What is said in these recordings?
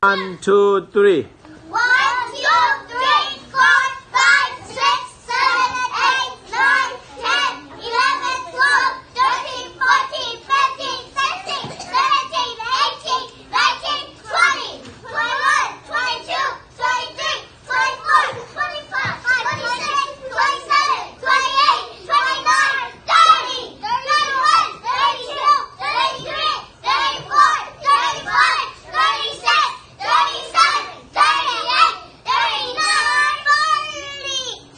1, 2, 3. 1, 2, 3, 4, 5, 6, 7, 8, 9, 10, 11, 12, 13, 14, 15, 16, 17, 18, 19, 20, 21, 22, 23, 24, 25, 26, 27, 28, 29, 30, 31, 32, 33, 34, 35, 36, 37, 38, 39, 40,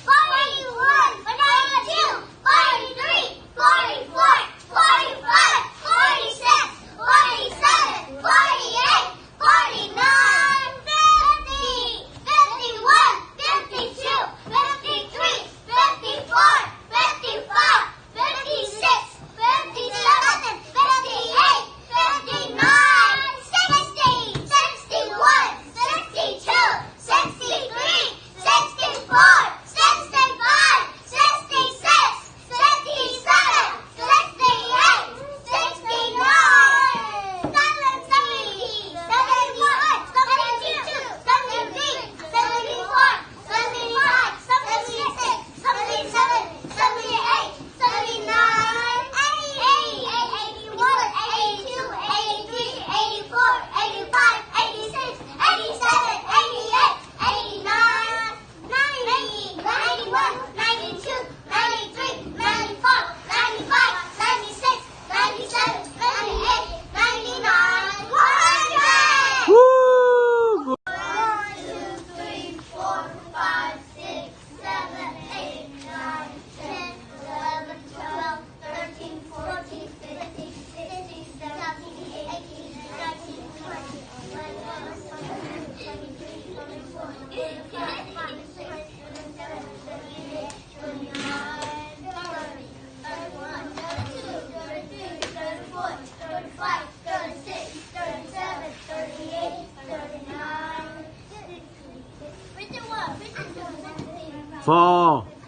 41, 42, 43, 44, 45, 46, 47, 48, 49, 50, 51, 52, 53, 54, 55, 56, 57, 58, 59, 60, 61, 62, 63, 64, 65, 66, 67, 68, 69, 70, 71, 72, 73, 74, 75, 76, 77, 78, 79, 80, 81, 82, 83, 84, 85, 86, 87, 88, 89, 90, 91, 92, 93, 94, 95, 96, 97, 98, 99, 100! Woo! 1, 2, 3, 4, 5, 6, 7, 8, 9, 10, 11, 12, 13, 14, 15, 16, 17, 18, 19, 20, 21, 22, 23, 24, 25, 26, 27, 28, 29, 30, 31, 32, 33, 34, 35, 36, 37, 38, 39, 51, 52, 53, 4. 100!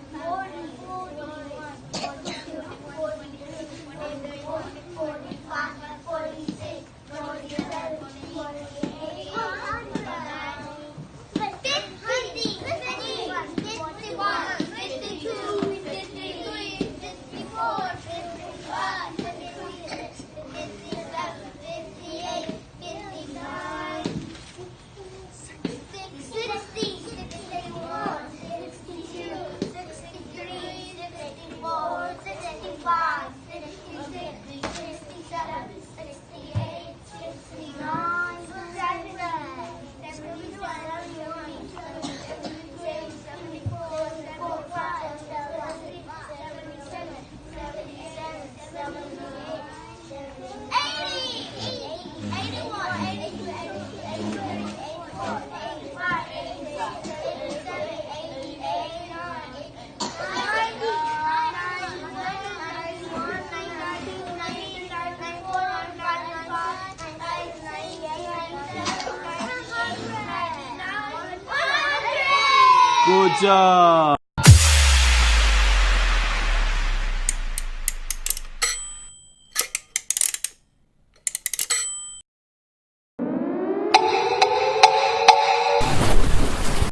Good job.